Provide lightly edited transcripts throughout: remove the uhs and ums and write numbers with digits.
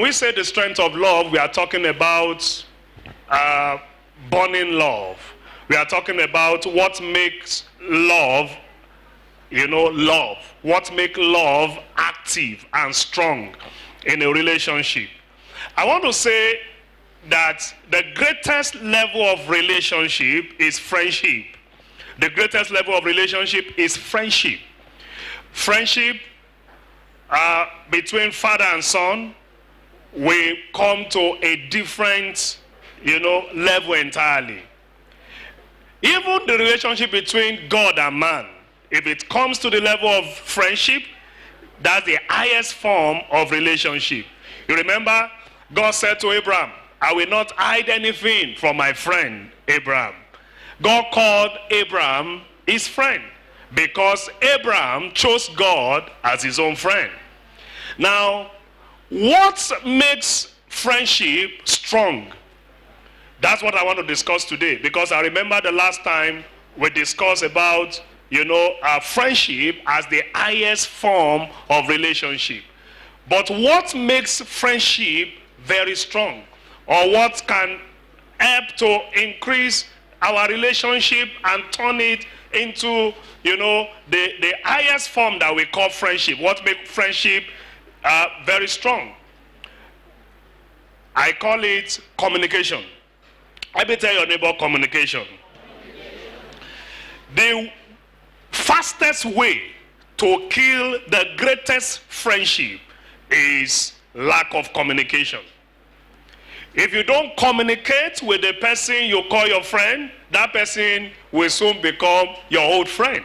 we say the strength of love, we are talking about burning love. We are talking about what makes love, love. What makes love active and strong in a relationship. I want to say that the greatest level of relationship is friendship. The greatest level of relationship is friendship. Friendship between father and son will come to a different, level entirely. Even the relationship between God and man, if it comes to the level of friendship, that's the highest form of relationship. You remember, God said to Abraham, I will not hide anything from my friend Abraham. God called Abraham his friend because Abraham chose God as his own friend. Now, what makes friendship strong? That's what I want to discuss today, because I remember the last time we discussed about, friendship as the highest form of relationship. But what makes friendship very strong, or what can help to increase our relationship and turn it into, the highest form that we call friendship? What makes friendship very strong? I call it communication. Let me tell your neighbor, communication. The fastest way to kill the greatest friendship is lack of communication. If you don't communicate with the person you call your friend, that person will soon become your old friend.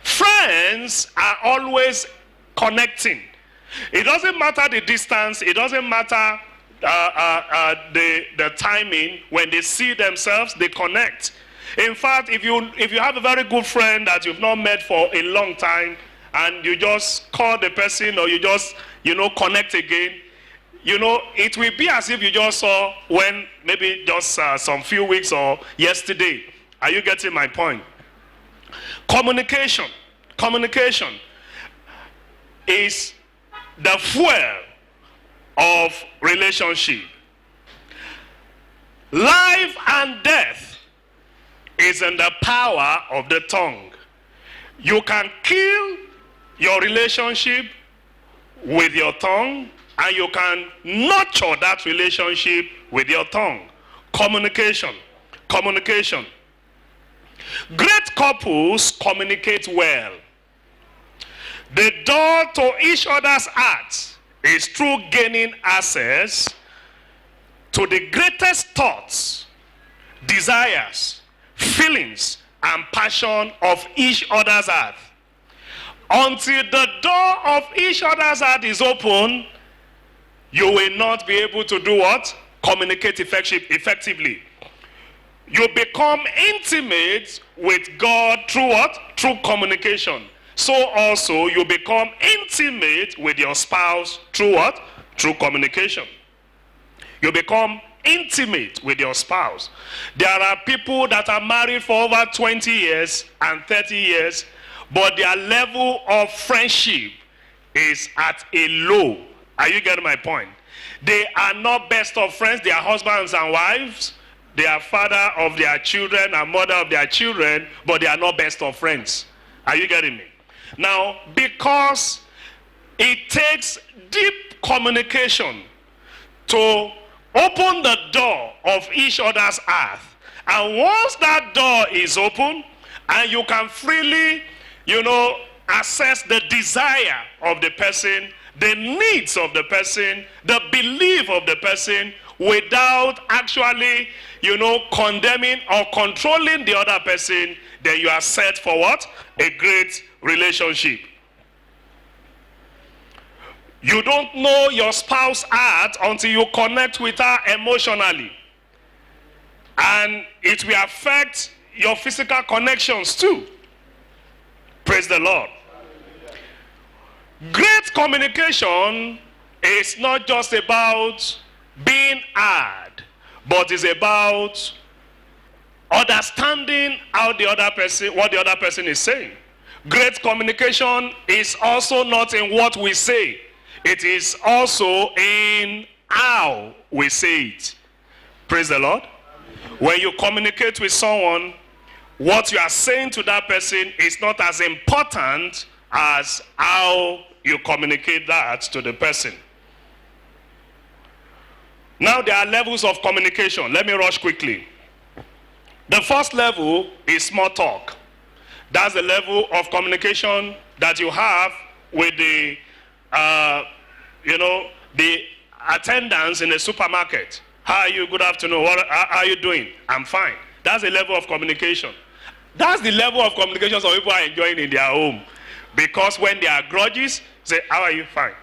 Friends are always connecting. It doesn't matter the distance, it doesn't matter the timing. When they see themselves, they connect. In fact, if you have a very good friend that you've not met for a long time, and you just call the person, or you just connect again, it will be as if you just saw when maybe just some few weeks or yesterday. Are you getting my point? Communication is the fuel of relationship. Life and death is in the power of the tongue. You can kill your relationship with your tongue, and you can nurture that relationship with your tongue. Communication. Great couples communicate well. The door to each other's hearts is through gaining access to the greatest thoughts, desires, feelings, and passion of each other's heart. Until the door of each other's heart is open, you will not be able to do what? Communicate effectively. You become intimate with God through what? Through communication. So also you become intimate with your spouse through what? Through communication. You become intimate with your spouse. There are people that are married for over 20 years and 30 years, but their level of friendship is at a low. Are you getting my point? They are not best of friends. They are husbands and wives. They are father of their children and mother of their children, but they are not best of friends. Are you getting me? Now, because it takes deep communication to open the door of each other's heart. And once that door is open, and you can freely, assess the desire of the person, the needs of the person, the belief of the person, without actually, condemning or controlling the other person, then you are set for what? A great relationship. You don't know your spouse's heart until you connect with her emotionally. And it will affect your physical connections too. Praise the Lord. Great communication is not just about being heard, but it's about understanding what the other person is saying. Great communication is also not in what we say. it is also in how we say it. Praise the Lord. When you communicate with someone, what you are saying to that person is not as important as how you communicate that to the person. Now there are levels of communication. Let me rush quickly. The first level is small talk. That's the level of communication that you have with the, the attendants in the supermarket. How are you? Good afternoon. How are you doing? I'm fine. That's the level of communication. That's the level of communication some people are enjoying in their home. Because when there are grudges, say, how are you? Fine.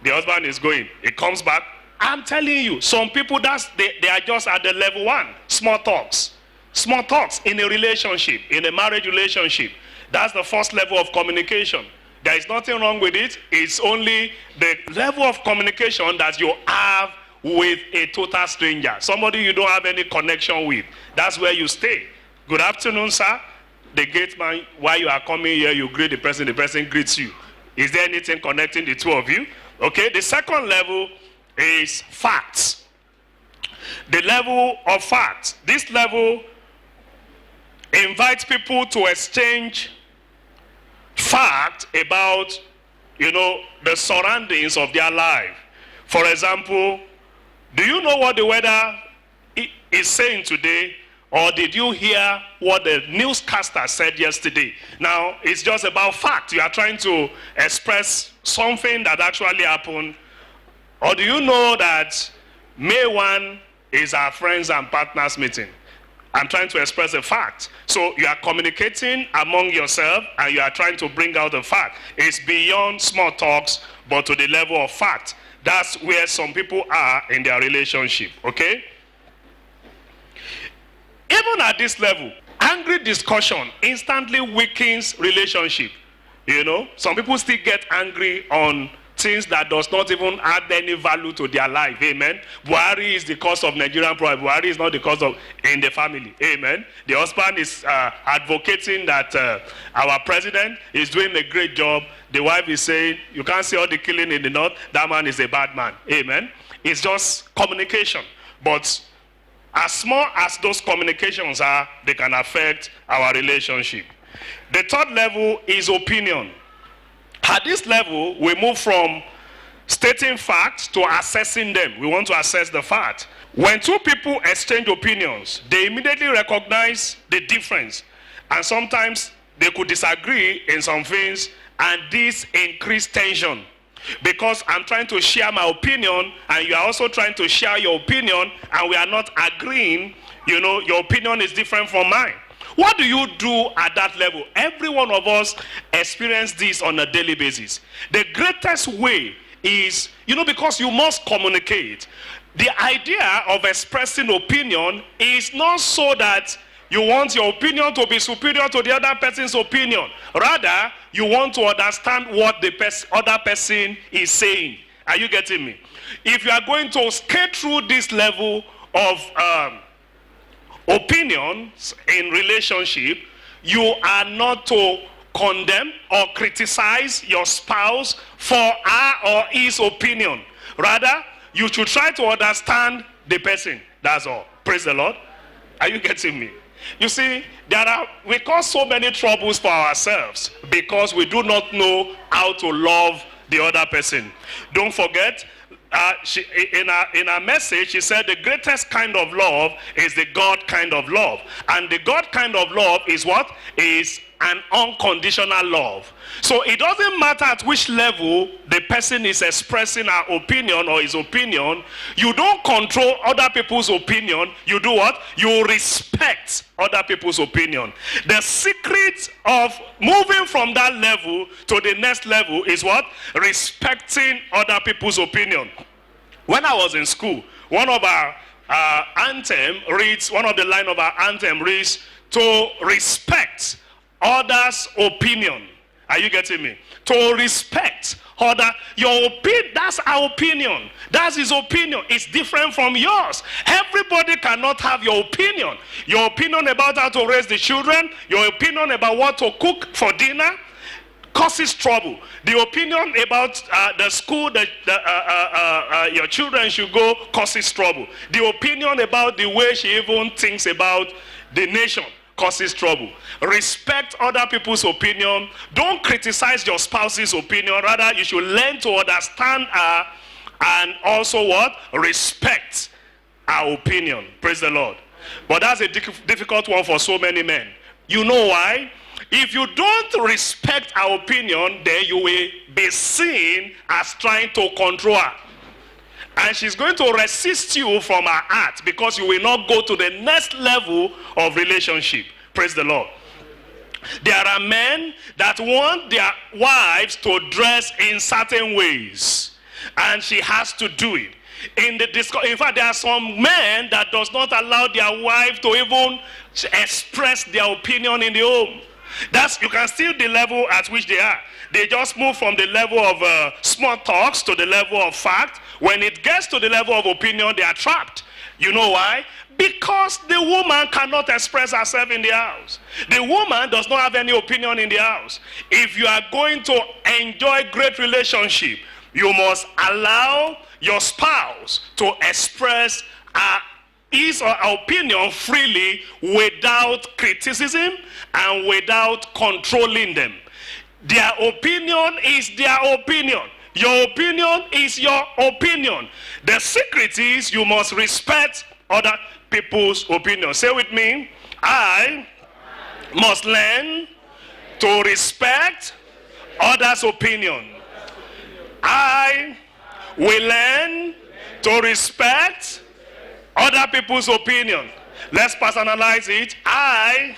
The husband is going. He comes back. I'm telling you, some people, they are just at the level one. Small talks. Small talks in a relationship, in a marriage relationship. That's the first level of communication. There is nothing wrong with it. It's only the level of communication that you have with a total stranger. Somebody you don't have any connection with. That's where you stay. Good afternoon, sir. The gate man, while you are coming here, you greet the person greets you. Is there anything connecting the two of you? Okay, the second level is facts. The level of facts. This level invites people to exchange facts about, the surroundings of their life. For example, do you know what the weather is saying today? Or did you hear what the newscaster said yesterday? Now, it's just about fact. You are trying to express something that actually happened. Or do you know that May 1 is our friends and partners meeting? I'm trying to express a fact. So you are communicating among yourself and you are trying to bring out a fact. It's beyond small talks, but to the level of fact. That's where some people are in their relationship, okay? Even at this level, angry discussion instantly weakens relationship. Some people still get angry on things that does not even add any value to their life. Amen. Buhari is the cause of Nigerian problem. Buhari is not the cause of in the family. Amen. The husband is advocating that our president is doing a great job. The wife is saying, you can't see all the killing in the north. That man is a bad man. Amen. It's just communication. But as small as those communications are, they can affect our relationship. The third level is opinion. At this level, we move from stating facts to assessing them. We want to assess the fact. When two people exchange opinions, they immediately recognize the difference. And sometimes they could disagree in some things, and this increases tension. Because I'm trying to share my opinion, and you are also trying to share your opinion, and we are not agreeing. Your opinion is different from mine. What do you do at that level? Every one of us experience this on a daily basis. The greatest way is, because you must communicate. The idea of expressing opinion is not so that you want your opinion to be superior to the other person's opinion. Rather, you want to understand what the other person is saying. Are you getting me? If you are going to skate through this level of opinions in relationship, you are not to condemn or criticize your spouse for her or his opinion. Rather, you should try to understand the person. That's all. Praise the Lord. Are you getting me? You see, we cause so many troubles for ourselves because we do not know how to love the other person. Don't forget, in her message, she said the greatest kind of love is the God kind of love. And the God kind of love is what? Is an unconditional love. So it doesn't matter at which level the person is expressing her opinion or his opinion. You don't control other people's opinion. You do what? You respect other people's opinion. The secret of moving from that level to the next level is what? Respecting other people's opinion. When I was in school, one of our one of the line of our anthem reads, to respect others' opinion. Are you getting me? To respect your opinion. That's our opinion. That's his opinion. It's different from yours. Everybody cannot have your opinion. Your opinion about how to raise the children, your opinion about what to cook for dinner causes trouble. The opinion about the school that your children should go causes trouble. The opinion about the way she even thinks about the nation causes trouble. Respect other people's opinion. Don't criticize your spouse's opinion. Rather, you should learn to understand her and also what? Respect her opinion. Praise the Lord. But that's a difficult one for so many men. You know why? If you don't respect her opinion, then you will be seen as trying to control her. And she's going to resist you from her heart because you will not go to the next level of relationship. Praise the Lord. There are men that want their wives to dress in certain ways, and she has to do it. In fact, there are some men that does not allow their wife to even express their opinion in the home. You can see the level at which they are. They just move from the level of small talks to the level of fact. When it gets to the level of opinion, they are trapped. You know why? Because the woman cannot express herself in the house. The woman does not have any opinion in the house. If you are going to enjoy great relationship, you must allow your spouse to express his or her opinion freely without criticism and without controlling them. Their opinion is their opinion. Your opinion is your opinion. The secret is you must respect other people's opinion. Say with me, I must learn to respect others' opinion. I will learn to respect other people's opinion. Let's personalize it. I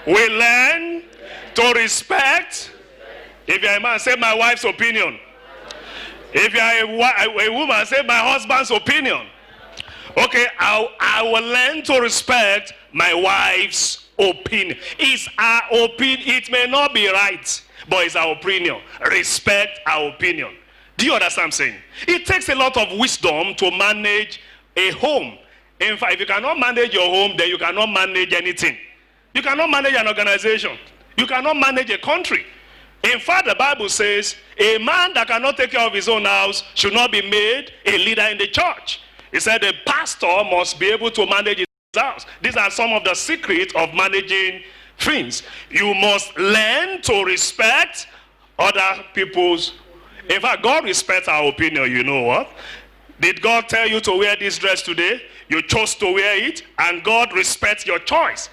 will learn to respect. If you're a man, say my wife's opinion. If you're a woman, say my husband's opinion. Okay, I will learn to respect my wife's opinion. It's our opinion. It may not be right, but it's our opinion. Respect our opinion. Do you understand what I'm saying? It takes a lot of wisdom to manage a home. In fact, if you cannot manage your home, then you cannot manage anything. You cannot manage an organization. You cannot manage a country. In fact, the Bible says a man that cannot take care of his own house should not be made a leader in the church. He said the pastor must be able to manage his house. These are some of the secrets of managing things. You must learn to respect other people's. In fact, God respects our opinion. You know what? Did God tell you to wear this dress today? You chose to wear it, and God respects your choice.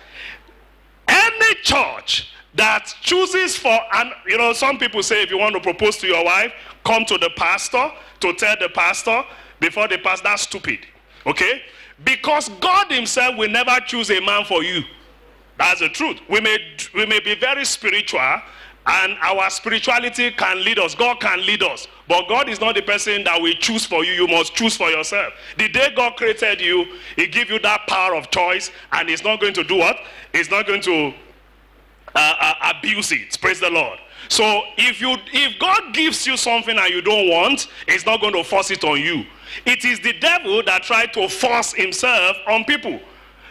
Any church that chooses for, and you know, some people say if you want to propose to your wife, come to the pastor to tell the pastor before the pastor. That's stupid. Okay? Because God himself will never choose a man for you. That's the truth. We may be very spiritual, and our spirituality can lead us. God can lead us. But God is not the person that will choose for you. You must choose for yourself. The day God created you, he gave you that power of choice, and he's not going to do what? He's not going to abuse it. Praise the Lord. So if God gives you something and you don't want, he's not going to force it on you. It is the devil that tried to force himself on people.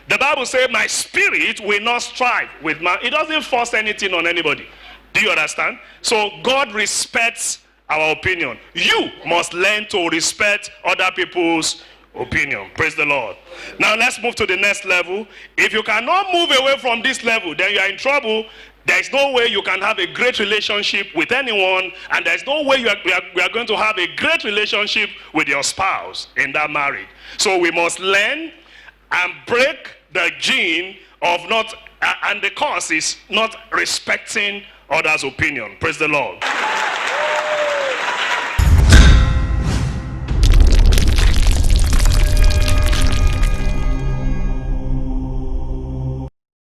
The Bible says, my spirit will not strive with man. It doesn't force anything on anybody. Do you understand? So God respects our opinion. You must learn to respect other people's opinion. Praise the Lord. Now let's move to the next level. If you cannot move away from this level, then you are in trouble. There is no way you can have a great relationship with anyone, and there is no way we are going to have a great relationship with your spouse in that marriage. So we must learn and break the gene of not, and the cause is not respecting others' opinion. Praise the Lord.